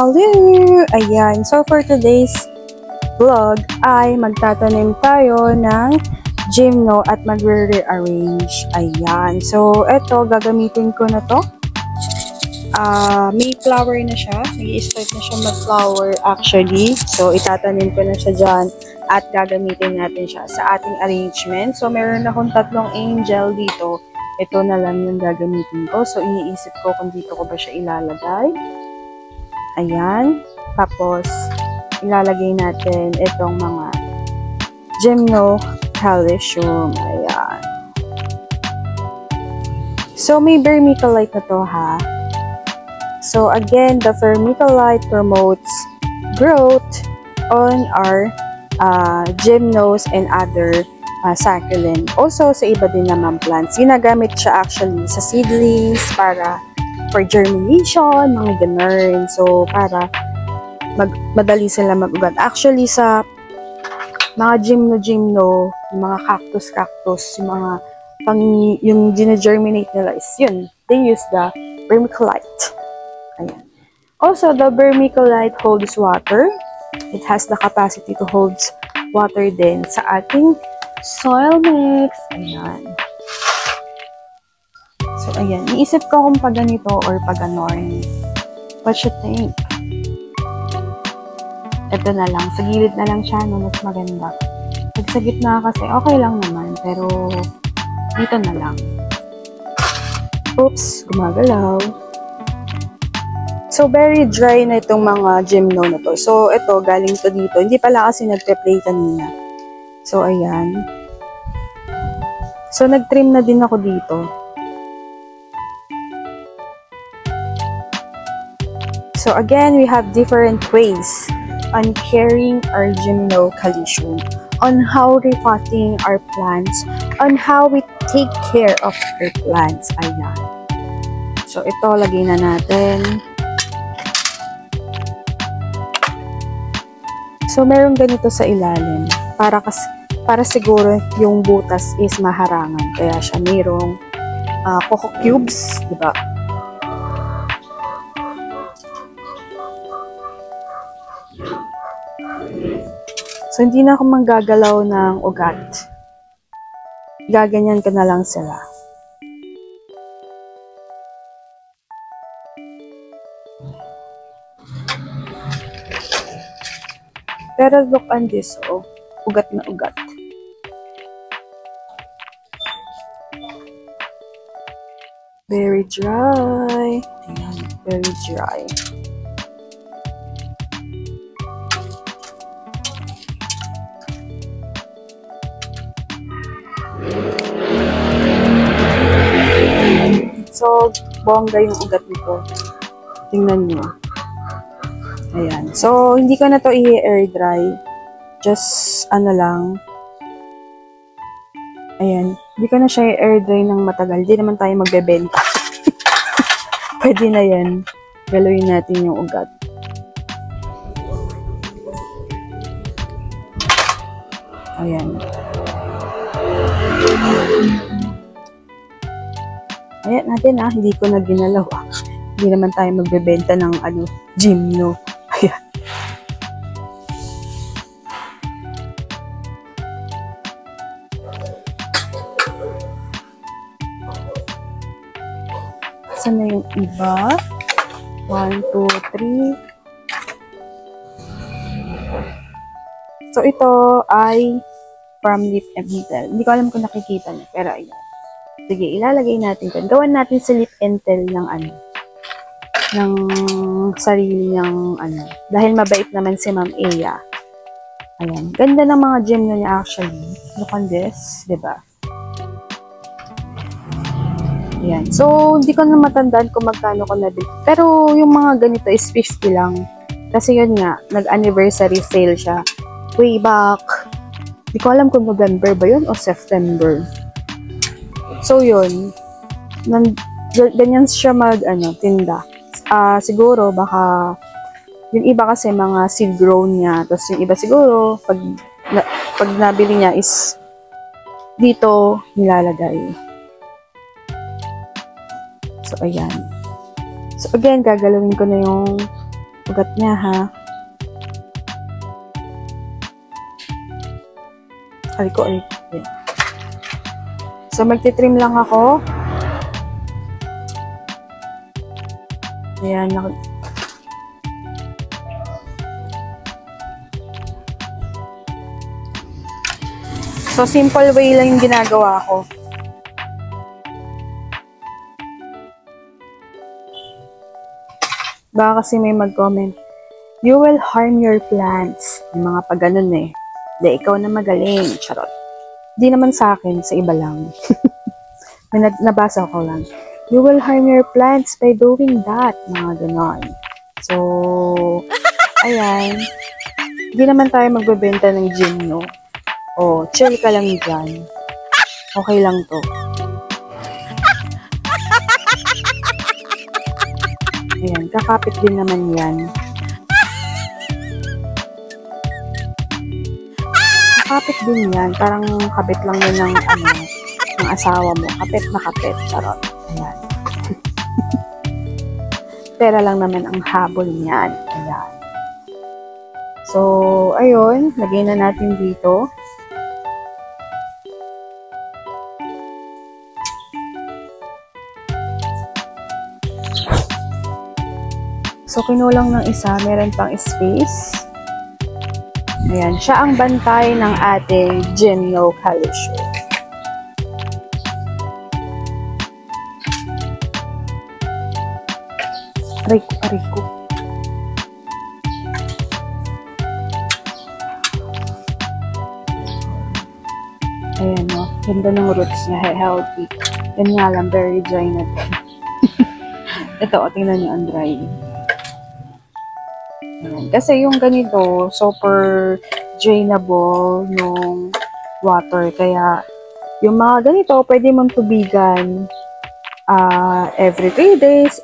Hello! Ayan, so for today's vlog ay magtatanim tayo ng gymno at magre-rearrange. Ayan, so eto, gagamitin ko na to. May flower na siya. Nag-i-start na siya mag-flower actually. So itatanim ko na siya dyan at gagamitin natin siya sa ating arrangement. So meron akong tatlong angel dito. Ito na lang yung gagamitin ko. So iniisip ko kung dito ko ba siya ilalagay. Ayan. Tapos, ilalagay natin itong mga gymno calcium. Ayan. So, may vermiculite na to, ha? So, again, the vermiculite promotes growth on our gymnos and other succulent. Also, sa iba din naman plants. Ginagamit siya actually sa seedlings para for germination, mga ganun. So, para madali sila mag-ugat. Actually, sa mga gymno, yung mga cactus, yung mga yung gina-germinate nila is yun. They use the vermiculite. Ayan. Also, the vermiculite holds water. It has the capacity to hold water din sa ating soil mix. Ayan. So, ayan. Iisip ko kung pag ganito or pag ganon. What you think? Ito na lang. Sa gilid na lang siya, no? Mas maganda. Pag sa gitna kasi, okay lang naman. Pero, dito na lang. Oops! Gumagalaw. So, very dry na itong mga gymno na to. So, ito, galing to dito. Hindi pala kasi nagpe-play kanina. So, ayan. So, nag-trim na din ako dito. So again, we have different ways on caring our gymno calcium, on how repotting our plants, on how we take care of our plants. Ayan. So ito, lagay na natin. So meron ganito sa ilalim para siguro yung butas is maharangan. Kaya siya mayroong coco cubes, di ba? So, hindi na ako manggagalaw ng ugat. Gaganyan ko na lang sila. Pero look on this, oh. Ugat na ugat. Very dry. Ayan, very dry. So, bongga yung ugat nito. Tingnan nyo. Ayan. So, hindi ko na to i-air dry. Just, ano lang. Ayan. Hindi ko na siya i-air dry ng matagal. Hindi naman tayo magbebenta. Pwede na yan. Galuin natin yung ugat. Ayan. Ayan natin hindi ko na ginalaw Hindi naman tayo magbebenta ng gymno. Ayan. Saan na yung iba? 1, 2, 3. So ito ay from lip and tail. Hindi ko alam kung nakikita niyo, pero ayan. Sige, ilalagay natin ito. Gawan natin sa lip and tail ng ng sarili niyang Dahil mabait naman si Ma'am Ea. Ayan. Ganda ng mga gymno niya actually. Look on this, diba? Ayan. So, hindi ko na matandaan kung magkano ko nabili. Pero, yung mga ganito is 50 lang. Kasi yun nga, nag-anniversary sale siya. Way back. Hindi ko alam kung November ba yun o September. So, yun. Ganyan siya tinda. Siguro, baka, yung iba kasi mga seed grown niya. Tapos yung iba siguro, pag nabili niya is, dito, nilalagay. So, ayan. So, again, gagalawin ko na yung ugat niya ha. Aliko. Yan. So, magtitrim lang ako. Ayan. So, simple way lang yung ginagawa ko. Baka kasi may mag-comment, you will harm your plants. Yung mga pag ganun eh. Di, ikaw na magaling. Charot. Di naman sa akin, sa iba lang. May nabasa ko lang. You will harm your plants by doing that. Mga ganon. So, ayan. Di naman tayo magbebenta ng gym, no? O, chill ka lang dyan. Okay lang to. Ayan, kakapit din naman yan. Kakapit din yan. Parang kapit lang yun ng asawa mo. Kapit na kapit. Charot. Ayan. Pera lang naman ang habol niyan. Ayan. So, ayun. Lagay na natin dito. So, kinulang ng isa, meron pang space. Ayan, siya ang bantay ng ating Gymno Calisio. Ariko. Ayan, no? Ganda ng roots niya, healthy. Yan nga lang, very dry na ito. Ito, tingnan niyo ang dry. Ayan. Kasi yung ganito, super drainable yung water. Kaya, yung mga ganito, pwede mong tubigan every 3 days,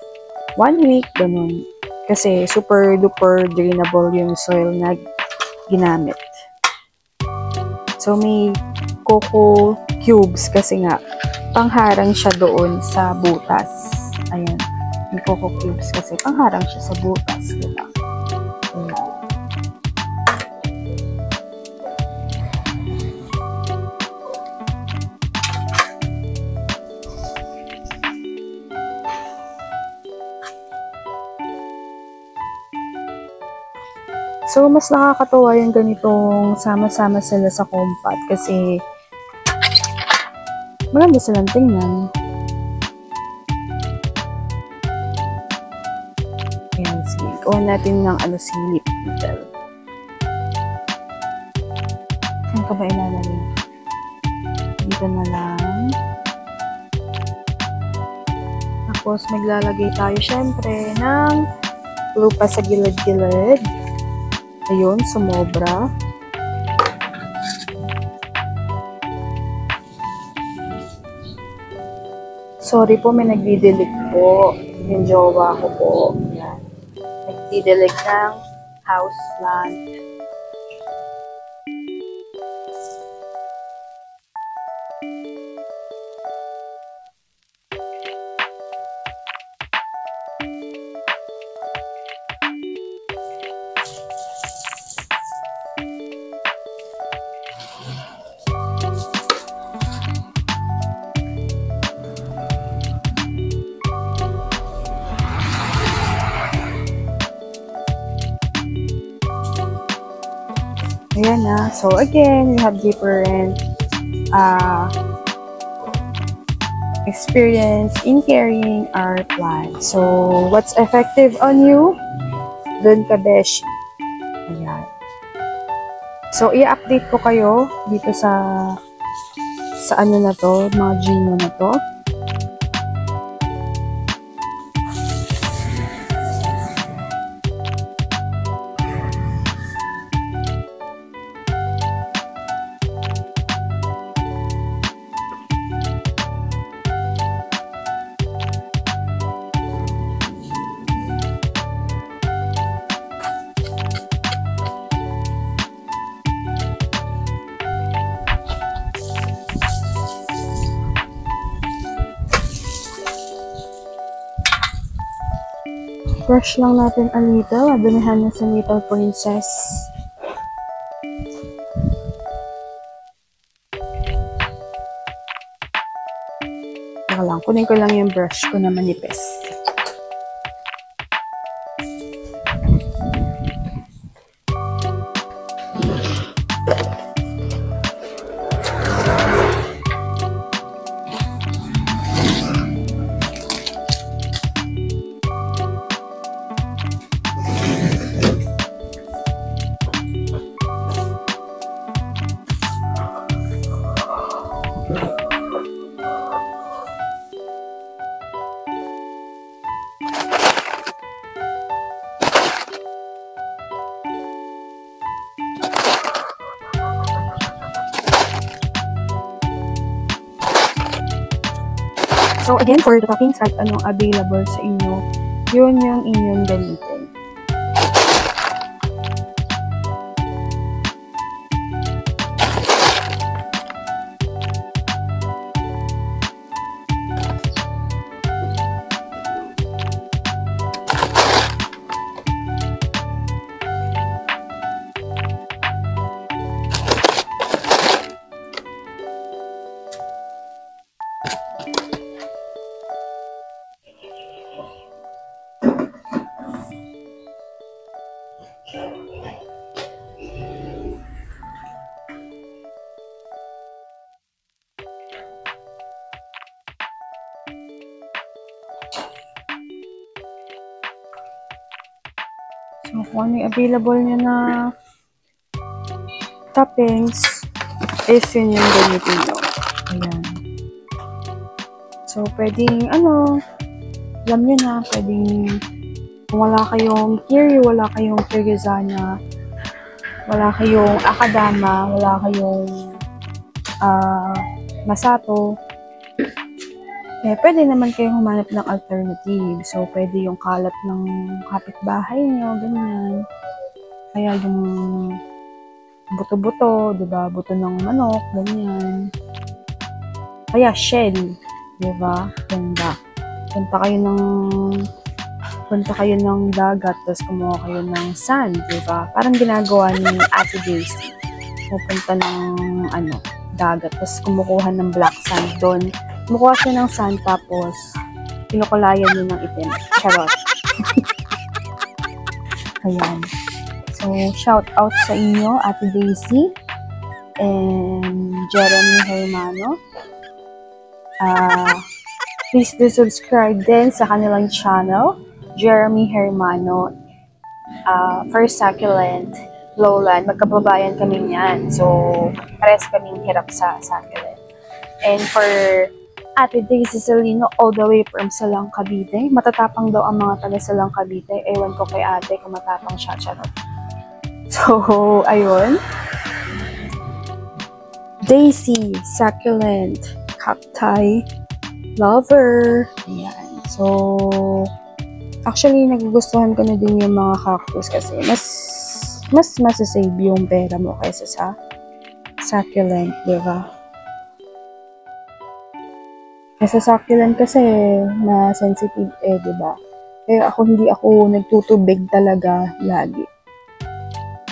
1 week, ganun. Kasi super duper drainable yung soil na ginamit. So, may coco cubes kasi nga, pangharang siya doon sa butas. Ayan. May coco cubes kasi pangharang siya sa butas. Diba? So, mas nakakatuwa yung ganitong sama-sama sila sa compat kasi maganda silang tingnan. Ayan, sige. Gawin natin ng silip detail. Saan ka ba ilalagay? Dito na lang. Tapos, maglalagay tayo syempre ng lupa sa gilid-gilid. Ayun, sumobra. Sorry po, may nagdidilig po. Yung jowa ko po. Yan. Nagdidilig ng house plant. Ayan na. So, again, we have different experience in carrying our plants. So, what's effective on you? Dun ka, beshi. Ayan. So, i-update ko kayo dito sa ano na to, mga Gymno na to. Brush lang natin a little. Adamihan na sa Little Princess. Teka lang, kunin ko lang yung brush ko na manipis. So again, for the toppings, kahit anong available sa inyo, yun yung inyong gamitin. So, kung ano yung available nyo na toppings, is yun yung gamitin nyo. Ayan. So, pwedeng, alam nyo na, pwedeng, kung wala kayong kiri, wala kayong kirgizana, wala kayong akadama, wala kayong masato, pwede naman kayong humanap ng alternative. So, pwede yung kalat ng kapitbahay nyo, ganyan. Kaya yung buto-buto, diba? Buto ng manok, ganyan. Kaya shell, diba? Ganda. Punta kayo ng dagat, tapos kumuha kayo ng sand, diba? Parang ginagawa ni Ate Daisy. Pupunta ng, dagat, tapos kumukuha ng black sand doon. Kumukuha siya ng sand, tapos kinukulayan niyo ng itim. Charot. Ayan. So, shout out sa inyo, Ate Daisy and Jeremy Hermano. Please do subscribe din sa kanilang channel, Jeremy Hermano, for succulent lowland. Magkababayan kami niyan. So, pares kaming hirap sa succulent. And for Ate Daisy Salino, all the way from Salang Cavite. Matatapang daw ang mga taga Salang Cavite. Ewan ko kay ate kung matapang siya. Charot. So, ayun. Daisy, succulent, cacti, lover. Ayan. So, actually, nagugustuhan ko na din yung mga cactus kasi mas masasave yung pera mo kaysa sa succulent, diba? Sa succulent kasi, na sensitive diba? Kaya hindi ako nagtutubig talaga lagi.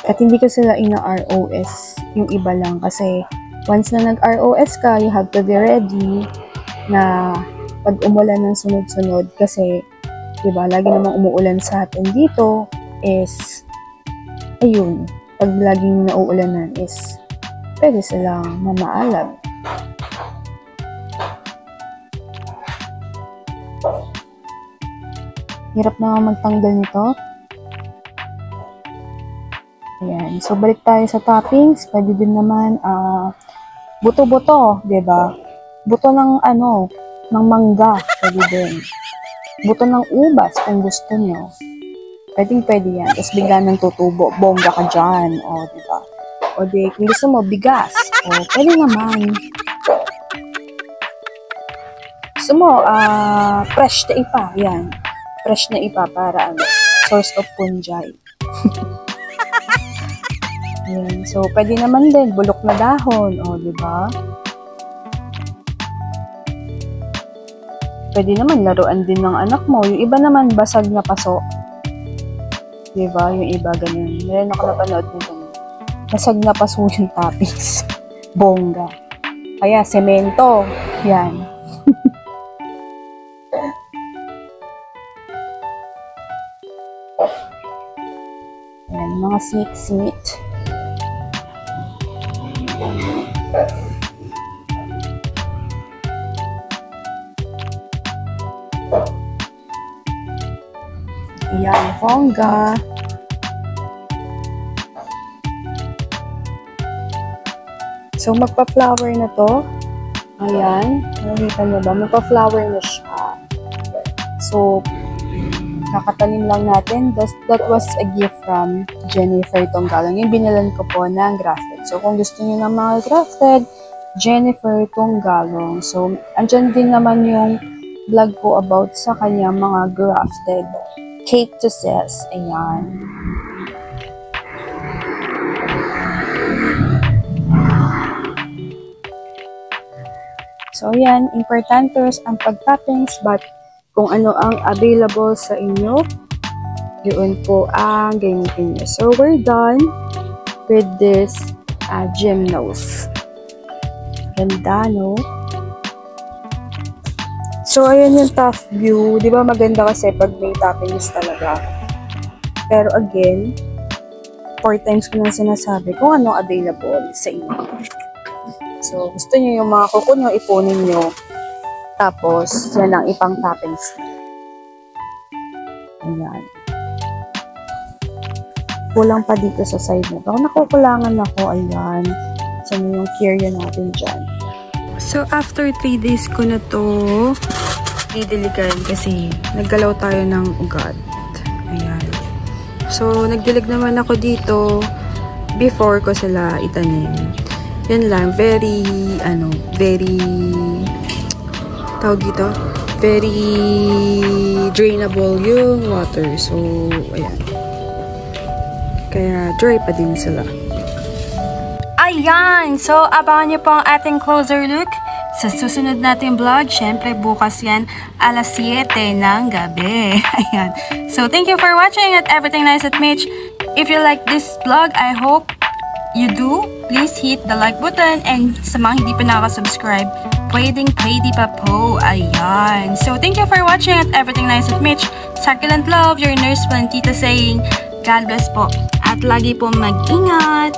At hindi ko sila ina-ROS, yung iba lang. Kasi, once na nag-ROS ka, you have to be ready na pag umulan ng sunod-sunod. Kasi, diba, lagi namang umuulan sa atin dito is, ayun, pag laging nauulanan is, pwede silang mamaalam. Hirap na magtanggal nito. Ayan. So, balik tayo sa toppings. Pwede din naman, buto-buto, diba? Buto ng, ng mangga. Pwede din. Buto ng ubas, kung gusto nyo. Pwede yan. Tapos bigla nang tutubo. Bongga ka dyan. O, diba? O, kung gusto mo, bigas. O, pwede naman. Gusto mo, fresh na ipa. Yan. Fresh na ipa para source of fungi. Ayan. So, pwede naman din, bulok na dahon. O, diba? Pwede naman, laruan din ng anak mo. Yung iba naman, basag na paso. Diba? Yung iba ganun. Meron ako napanood nito. Nasag na paso yung toppings. Bongga. Kaya, semento. Yan. Yan, mga sweet. Yan, bongga. So, magpa-flower na to. Ayan. Nakita nyo ba? Magpa-flower na siya. So, kakatanim lang natin. That was a gift from Jennifer Tonggalong. Yung binalan ko po ng grafted. So, kung gusto niyo ng mga grafted, Jennifer Tonggalong. So, andyan din naman yung vlog ko about sa kanya mga grafted cactuses. Ayan. So, ayan. Importante ang pag-toppings, but kung ano ang available sa inyo, yun po ang gamitin nyo. So, we're done with this gymnose. Ganda, no? So, ayan yung top view. Di ba maganda kasi pag may toppings talaga. Pero again, 4 times ko na sinasabi kung ano available sa inyo. So, gusto nyo yung mga kuko nyo, ipunin nyo. Tapos, yan ang ipang toppings. Ayan. Kulang pa dito sa side na ito. Nakukulangan ako, ayan. Saan yung carrier natin dyan. So, after 3 days ko na to didiligan kasi naggalaw tayo ng ugat. Ayan. So, nagdilig naman ako dito before ko sila itanim. Yan lang. Very tawag dito, very drainable yung water. So, ayan. Kaya, dry pa din sila. Ayan! So, abangan niyo po ang ating closer look sa susunod nating vlog. Syempre, bukas yan, alas 7 ng gabi. Ayan. So, thank you for watching at Everything Nice at Mitch. If you like this vlog, I hope you do. Please hit the like button, and sa mga hindi pa nakaka-subscribe, pwede pa po. Ayan. So, thank you for watching at Everything Nice at Mitch. Succulent love, your nurse Valentita saying, God bless po. At lagi po mag-ingat.